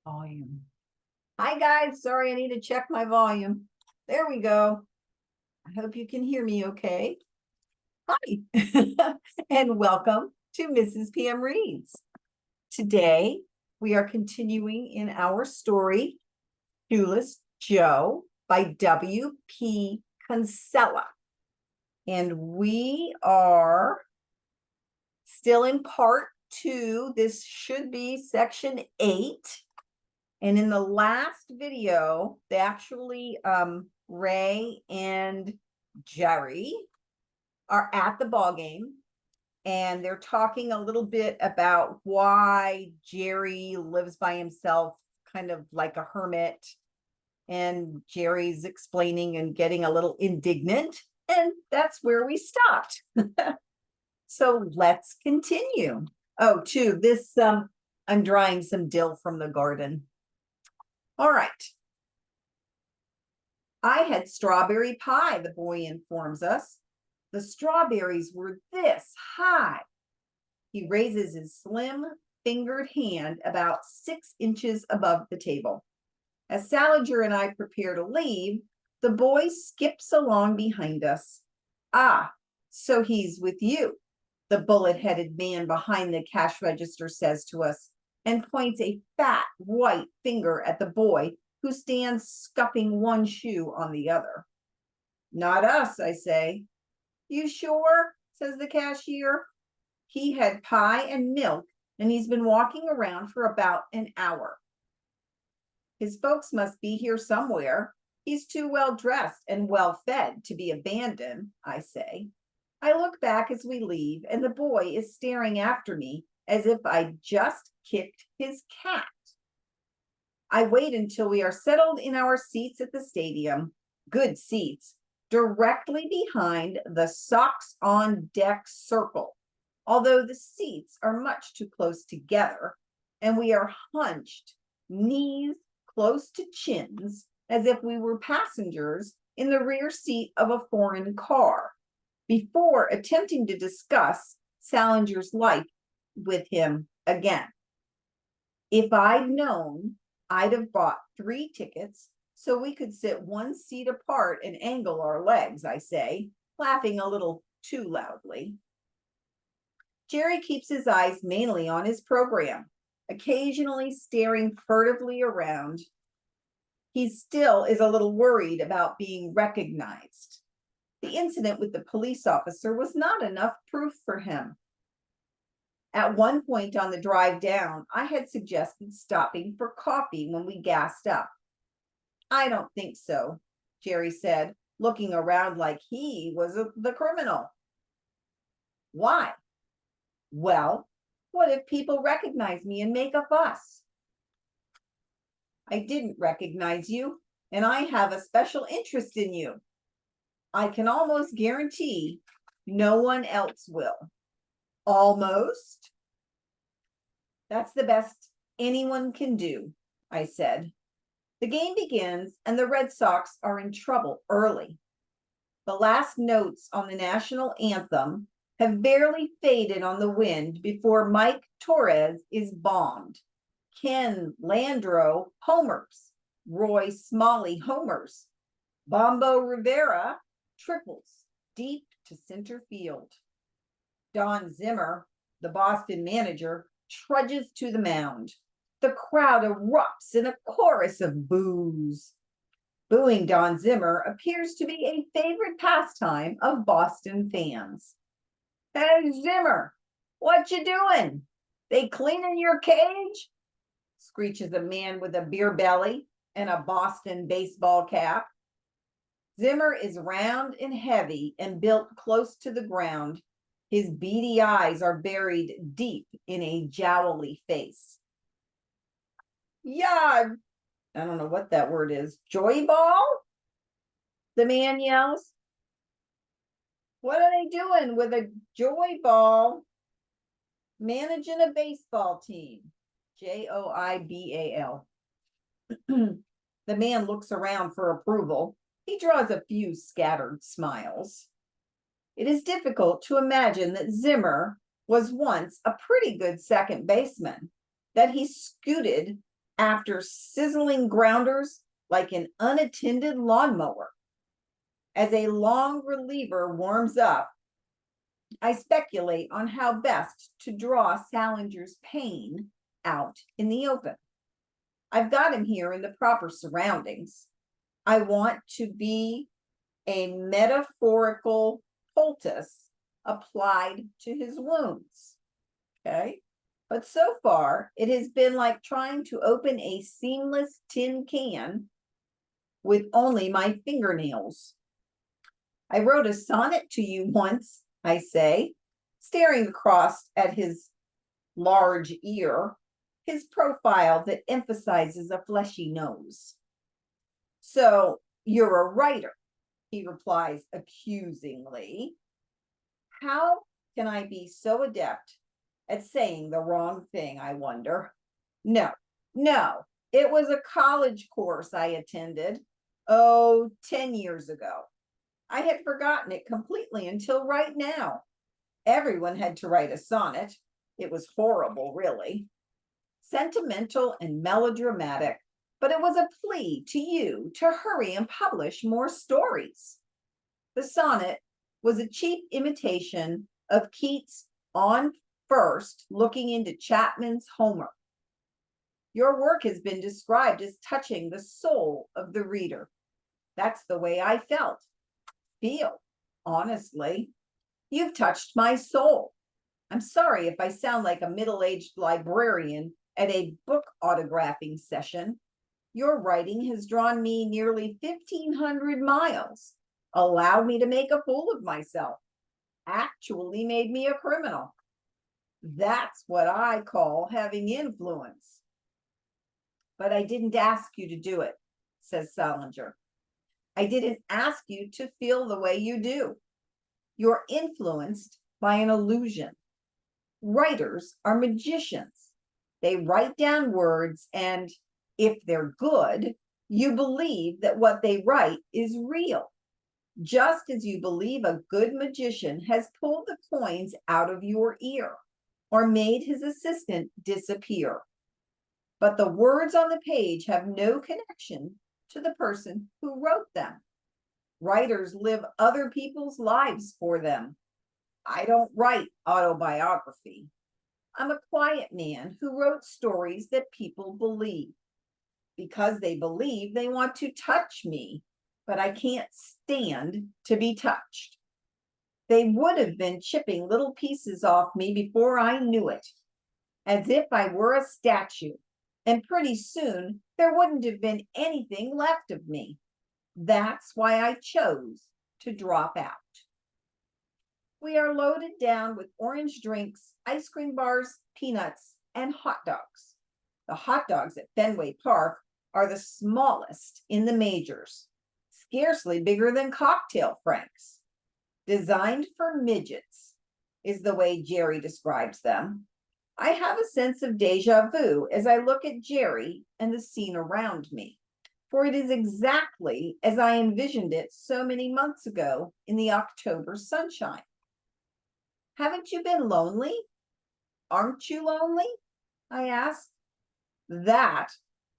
Volume. Hi guys, sorry, I need to check my volume. There we go. I hope you can hear me okay. Hi, and welcome to Mrs. PM Reads. Today, we are continuing in our story, Shoeless Joe by W.P. Kinsella. And we are still in part 2. This should be section 8. And in the last video, they actually, Ray and Jerry are at the ball game, and they're talking a little bit about why Jerry lives by himself, kind of like a hermit. And Jerry's explaining and getting a little indignant, and that's where we stopped. So let's continue. Oh, too, this, I'm drying some dill from the garden. All right. I had strawberry pie, the boy informs us. The strawberries were this high. He raises his slim fingered hand about 6 inches above the table. As Salinger and I prepare to leave, the boy skips along behind us. Ah, so he's with you, the bullet-headed man behind the cash register says to us, and points a fat white finger at the boy who stands scuffing one shoe on the other. Not us, I say. You sure? Says the cashier. He had pie and milk, and he's been walking around for about an hour. His folks must be here somewhere. He's too well dressed and well fed to be abandoned, I say. I look back as we leave, and the boy is staring after me as if I just kicked his cat. I wait until we are settled in our seats at the stadium, good seats, directly behind the socks on deck circle, although the seats are much too close together, and we are hunched, knees close to chins, as if we were passengers in the rear seat of a foreign car, before attempting to discuss Salinger's life with him again. If I'd known, I'd have bought 3 tickets so we could sit 1 seat apart and angle our legs, I say, laughing a little too loudly. Jerry keeps his eyes mainly on his program, occasionally staring furtively around. He still is a little worried about being recognized. The incident with the police officer was not enough proof for him. At one point on the drive down, I had suggested stopping for coffee when we gassed up. I don't think so, Jerry said, looking around like he was the criminal. Why? Well, what if people recognize me and make a fuss? I didn't recognize you, and I have a special interest in you. I can almost guarantee no one else will. Almost? That's the best anyone can do, I said. The game begins, and the Red Sox are in trouble early. The last notes on the national anthem have barely faded on the wind before Mike Torres is bombed. Ken Landreau homers. Roy Smalley homers. Bombo Rivera triples deep to center field. Don Zimmer, the Boston manager, trudges to the mound. The crowd erupts in a chorus of boos. Booing Don Zimmer appears to be a favorite pastime of Boston fans. Hey, Zimmer, what you doing? They cleaning your cage? Screeches a man with a beer belly and a Boston baseball cap. Zimmer is round and heavy and built close to the ground. His beady eyes are buried deep in a jowly face. Yeah, I don't know what that word is. Joy ball? The man yells. What are they doing with a joy ball? Managing a baseball team. Joibal. The man looks around for approval. He draws a few scattered smiles. It is difficult to imagine that Zimmer was once a pretty good second baseman, that he scooted after sizzling grounders like an unattended lawnmower. As a long reliever warms up, I speculate on how best to draw Salinger's pain out in the open. I've got him here in the proper surroundings. I want to be a metaphorical poultice applied to his wounds. Okay. But so far, it has been like trying to open a seamless tin can with only my fingernails. I wrote a sonnet to you once, I say, staring across at his large ear, his profile that emphasizes a fleshy nose. So you're a writer, he replies accusingly. How can I be so adept at saying the wrong thing, I wonder? No, it was a college course I attended, 10 years ago. I had forgotten it completely until right now. Everyone had to write a sonnet. It was horrible, really. Sentimental and melodramatic, but it was a plea to you to hurry and publish more stories. The sonnet was a cheap imitation of Keats' On First looking into Chapman's Homer. Your work has been described as touching the soul of the reader. That's the way I feel, honestly. You've touched my soul. I'm sorry if I sound like a middle-aged librarian at a book autographing session. Your writing has drawn me nearly 1,500 miles, allowed me to make a fool of myself, actually made me a criminal. That's what I call having influence. But I didn't ask you to do it, says Salinger. I didn't ask you to feel the way you do. You're influenced by an illusion. Writers are magicians. They write down words, and if they're good, you believe that what they write is real, just as you believe a good magician has pulled the coins out of your ear or made his assistant disappear. But the words on the page have no connection to the person who wrote them. Writers live other people's lives for them. I don't write autobiography. I'm a quiet man who wrote stories that people believe. Because they believe, they want to touch me, but I can't stand to be touched. They would have been chipping little pieces off me before I knew it, as if I were a statue, and pretty soon there wouldn't have been anything left of me. That's why I chose to drop out. We are loaded down with orange drinks, ice cream bars, peanuts, and hot dogs. The hot dogs at Fenway Park are the smallest in the majors, scarcely bigger than cocktail franks. Designed for midgets is the way Jerry describes them. I have a sense of deja vu as I look at Jerry and the scene around me, for it is exactly as I envisioned it so many months ago in the October sunshine. Haven't you been lonely? Aren't you lonely? I asked. That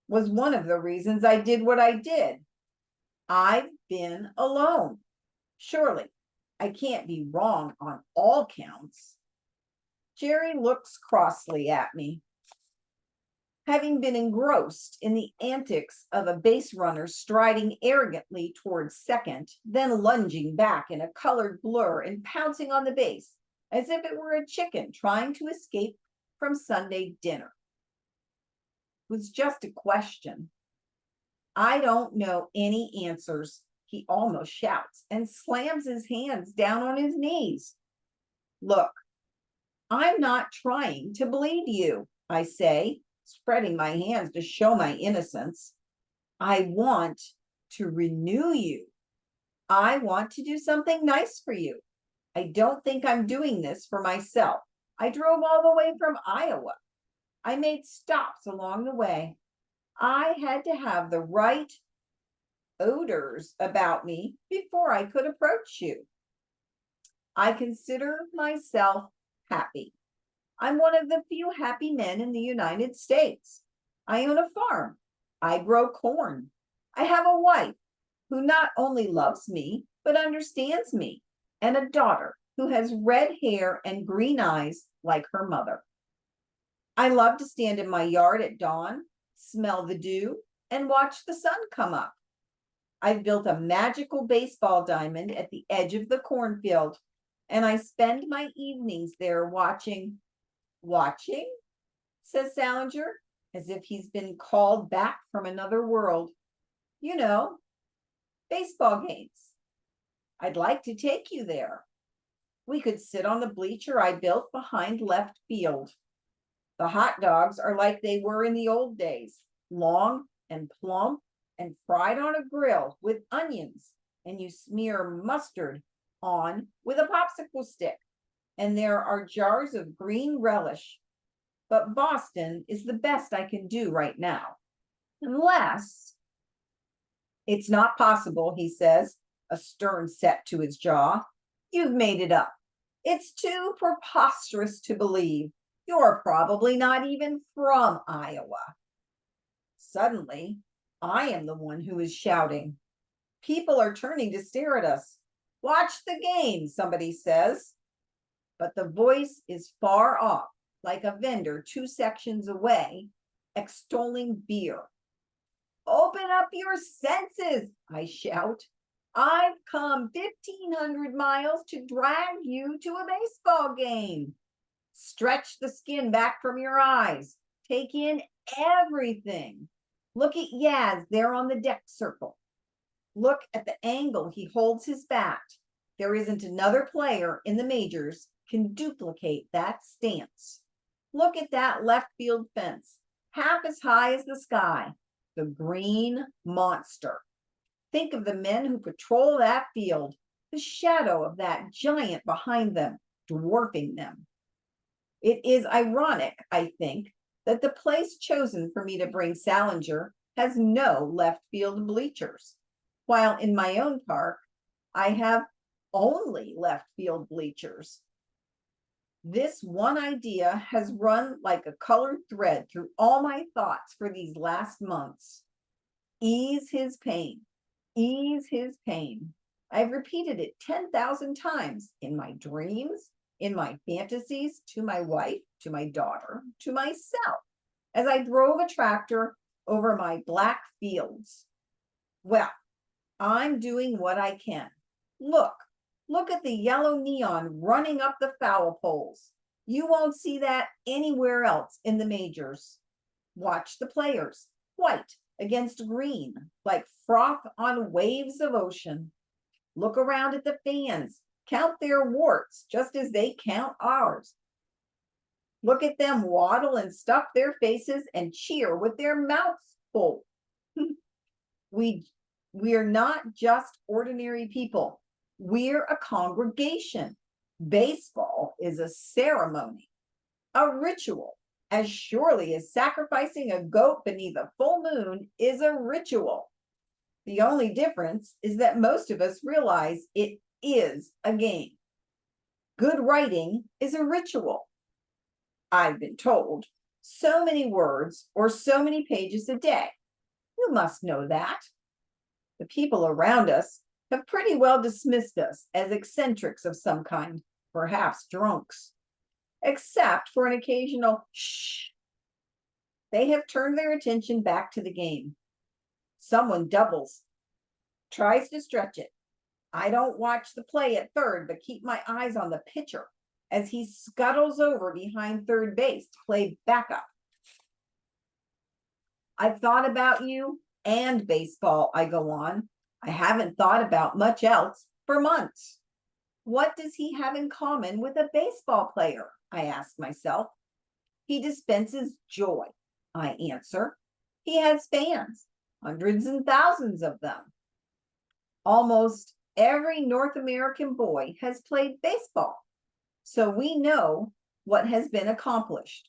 was one of the reasons I did what I did. I've been alone. Surely I can't be wrong on all counts. Jerry looks crossly at me. Having been engrossed in the antics of a base runner striding arrogantly towards second, then lunging back in a colored blur and pouncing on the base as if it were a chicken trying to escape from Sunday dinner. It was just a question. I don't know any answers, he almost shouts and slams his hands down on his knees. Look, I'm not trying to bleed you, I say, spreading my hands to show my innocence. I want to renew you. I want to do something nice for you. I don't think I'm doing this for myself. I drove all the way from Iowa. I made stops along the way. I had to have the right odors about me before I could approach you. I consider myself happy. I'm one of the few happy men in the United States. I own a farm. I grow corn. I have a wife who not only loves me, but understands me, and a daughter who has red hair and green eyes like her mother. I love to stand in my yard at dawn, smell the dew, and watch the sun come up. I've built a magical baseball diamond at the edge of the cornfield, and I spend my evenings there watching. Watching? Says Salinger, as if he's been called back from another world. You know, baseball games. I'd like to take you there. We could sit on the bleacher I built behind left field. The hot dogs are like they were in the old days, long and plump and fried on a grill with onions, and you smear mustard on with a popsicle stick. And there are jars of green relish. But Boston is the best I can do right now. Unless it's not possible, he says, a stern set to his jaw. You've made it up. It's too preposterous to believe. You're probably not even from Iowa. Suddenly, I am the one who is shouting. People are turning to stare at us. Watch the game, somebody says. But the voice is far off, like a vendor 2 sections away, extolling beer. Open up your senses, I shout. I've come 1,500 miles to drag you to a baseball game. Stretch the skin back from your eyes. Take in everything. Look at Yaz there on the deck circle. Look at the angle he holds his bat. There isn't another player in the majors can duplicate that stance. Look at that left field fence, half as high as the sky. The green monster. Think of the men who patrol that field, the shadow of that giant behind them, dwarfing them. It is ironic, I think, that the place chosen for me to bring Salinger has no left field bleachers, while in my own park, I have only left field bleachers. This one idea has run like a colored thread through all my thoughts for these last months. Ease his pain. Ease his pain. I've repeated it 10,000 times in my dreams, in my fantasies, to my wife, to my daughter, to myself, as I drove a tractor over my black fields. Well, I'm doing what I can. Look at the yellow neon running up the foul poles. You won't see that anywhere else in the majors. Watch the players, white against green, like froth on waves of ocean. Look around at the fans, count their warts just as they count ours. Look at them waddle and stuff their faces and cheer with their mouths full. We're not just ordinary people. We're a congregation. Baseball is a ceremony, a ritual, as surely as sacrificing a goat beneath a full moon is a ritual. The only difference is that most of us realize it is a game. Good writing is a ritual. I've been told so many words or so many pages a day. You must know that. The people around us have pretty well dismissed us as eccentrics of some kind, perhaps drunks, except for an occasional shh. They have turned their attention back to the game. Someone doubles, tries to stretch it. I don't watch the play at third, but keep my eyes on the pitcher as he scuttles over behind third base to play backup. I've thought about you and baseball, I go on. I haven't thought about much else for months. What does he have in common with a baseball player? I ask myself. He dispenses joy, I answer. He has fans, hundreds and thousands of them. Almost every North American boy has played baseball, so we know what has been accomplished,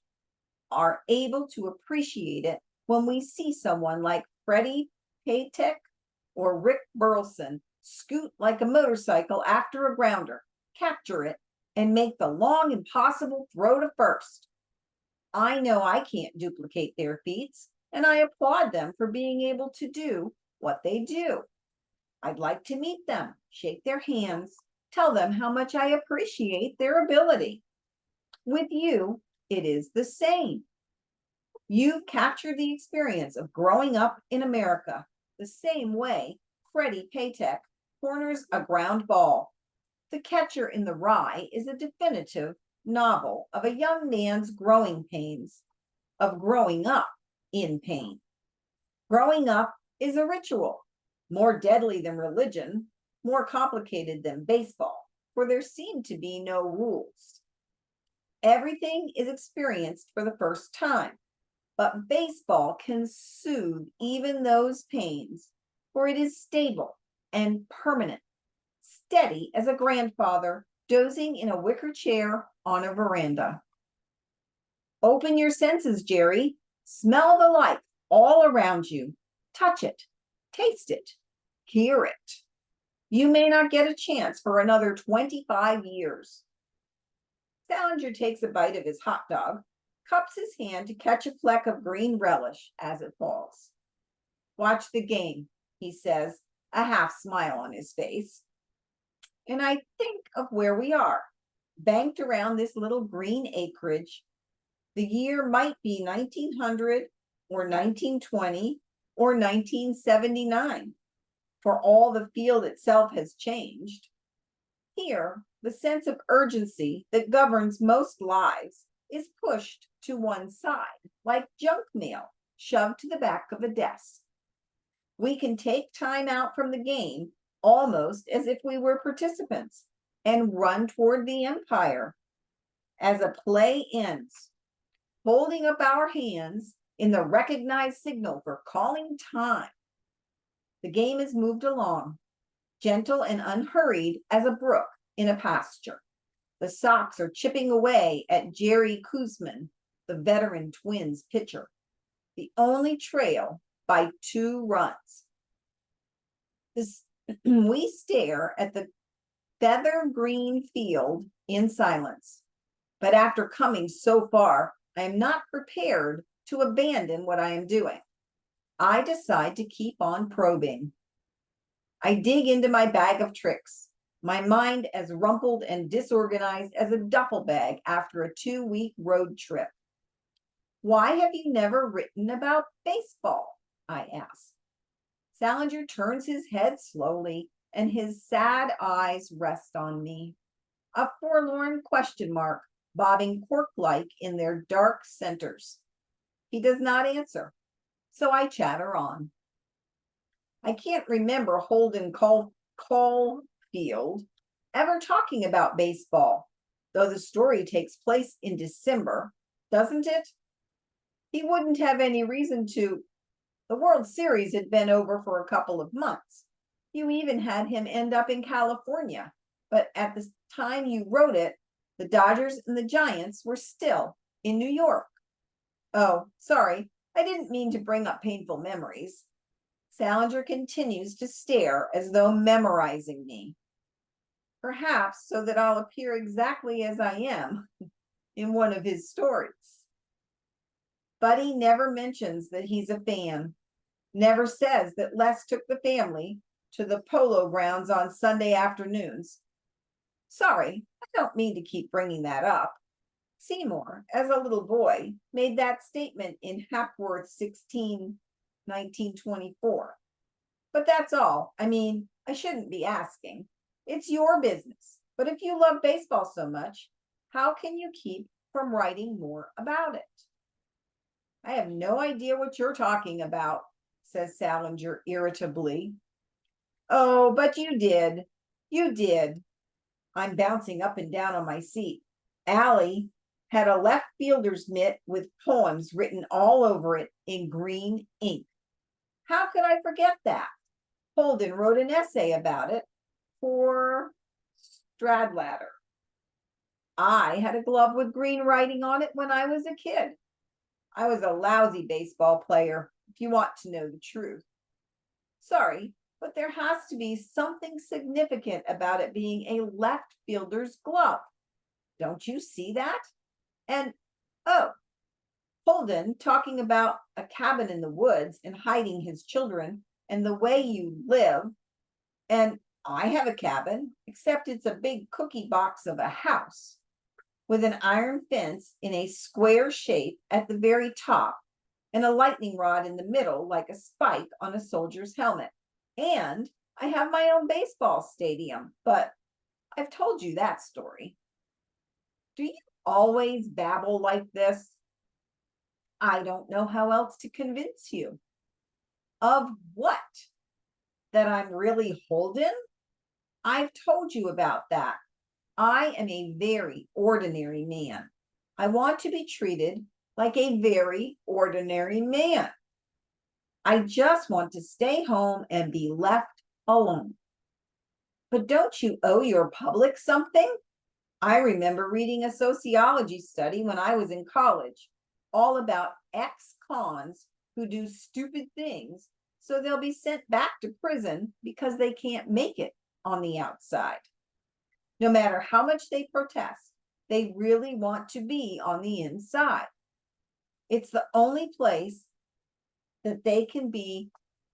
are able to appreciate it when we see someone like Freddie Paytek or Rick Burleson scoot like a motorcycle after a grounder, capture it, and make the long impossible throw to first. I know I can't duplicate their feats, and I applaud them for being able to do what they do. I'd like to meet them, shake their hands, tell them how much I appreciate their ability. With you, it is the same. You've captured the experience of growing up in America the same way Freddie Paytek corners a ground ball. The Catcher in the Rye is a definitive novel of a young man's growing pains, of growing up in pain. Growing up is a ritual, more deadly than religion, more complicated than baseball, for there seem to be no rules. Everything is experienced for the first time, but baseball can soothe even those pains, for it is stable and permanent, steady as a grandfather dozing in a wicker chair on a veranda. Open your senses, Jerry. Smell the life all around you. Touch it, taste it, hear it. You may not get a chance for another 25 years. Salinger takes a bite of his hot dog, cups his hand to catch a fleck of green relish as it falls. Watch the game, he says, a half smile on his face. And I think of where we are, banked around this little green acreage. The year might be 1900 or 1920 or 1979, for all the field itself has changed. Here, the sense of urgency that governs most lives is pushed to one side, like junk mail shoved to the back of a desk. We can take time out from the game almost as if we were participants and run toward the empire. As a play ends, holding up our hands in the recognized signal for calling time. The game is moved along, gentle and unhurried as a brook in a pasture. The Sox are chipping away at Jerry Koosman, the veteran Twins pitcher, the only trail by 2 runs. We stare at the feather green field in silence. But after coming so far, I am not prepared to abandon what I am doing. I decide to keep on probing. I dig into my bag of tricks, my mind as rumpled and disorganized as a duffel bag after a 2-week road trip. Why have you never written about baseball? I ask. Salinger turns his head slowly, and his sad eyes rest on me. A forlorn question mark bobbing cork-like in their dark centers. He does not answer, so I chatter on. I can't remember Holden Caulfield ever talking about baseball, though the story takes place in December, doesn't it? He wouldn't have any reason to. The World Series had been over for a couple of months. You even had him end up in California, but at the time you wrote it, the Dodgers and the Giants were still in New York. Oh, sorry, I didn't mean to bring up painful memories. Salinger continues to stare as though memorizing me. Perhaps so that I'll appear exactly as I am in one of his stories. Buddy never mentions that he's a fan, never says that Les took the family to the polo grounds on Sunday afternoons. Sorry, I don't mean to keep bringing that up. Seymour, as a little boy, made that statement in Hapworth 16, 1924. But that's all. I mean, I shouldn't be asking. It's your business. But if you love baseball so much, how can you keep from writing more about it? I have no idea what you're talking about, says Salinger irritably. Oh, but you did. You did. I'm bouncing up and down on my seat. Allie had a left fielder's mitt with poems written all over it in green ink. How could I forget that? Holden wrote an essay about it for Stradlater. I had a glove with green writing on it when I was a kid. I was a lousy baseball player, if you want to know the truth. Sorry, but there has to be something significant about it being a left fielder's glove. Don't you see that? And, oh, Holden talking about a cabin in the woods and hiding his children and the way you live. And I have a cabin, except it's a big cookie box of a house with an iron fence in a square shape at the very top and a lightning rod in the middle like a spike on a soldier's helmet. And I have my own baseball stadium, but I've told you that story. Do you always babble like this? I don't know how else to convince you. Of what? That I'm really Holden? I've told you about that. I am a very ordinary man. I want to be treated like a very ordinary man. I just want to stay home and be left alone. But don't you owe your public something? I remember reading a sociology study when I was in college, all about ex-cons who do stupid things, so they'll be sent back to prison because they can't make it on the outside. No matter how much they protest, they really want to be on the inside. It's the only place that they can be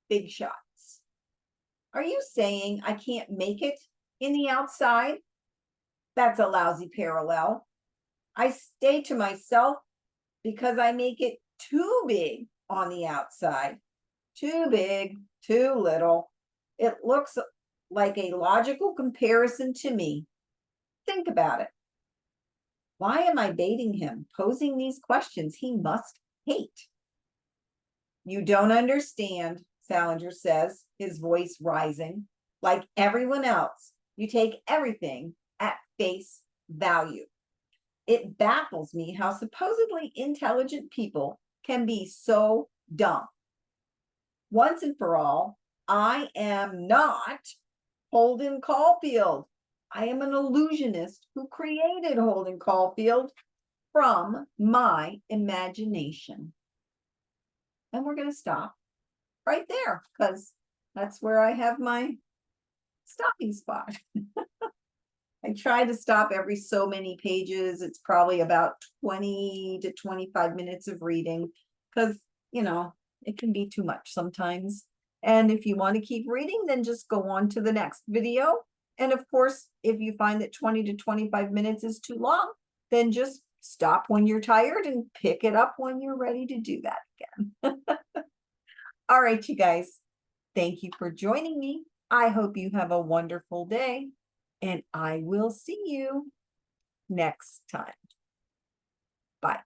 big shots. Are you saying I can't make it in the outside? That's a lousy parallel. I stay to myself because I make it too big on the outside. Too big, too little. It looks like a logical comparison to me. Think about it. Why am I baiting him, posing these questions he must hate? You don't understand, Salinger says, his voice rising. Like everyone else, you take everything at face value. It baffles me how supposedly intelligent people can be so dumb. Once and for all, I am not Holden Caulfield. I am an illusionist who created Holden Caulfield from my imagination. And we're going to stop right there because that's where I have my stopping spot. I try to stop every so many pages. It's probably about 20 to 25 minutes of reading because, it can be too much sometimes. And if you want to keep reading, then just go on to the next video. And of course, if you find that 20 to 25 minutes is too long, then just stop when you're tired and pick it up when you're ready to do that again. All right, you guys, thank you for joining me. I hope you have a wonderful day, and I will see you next time. Bye.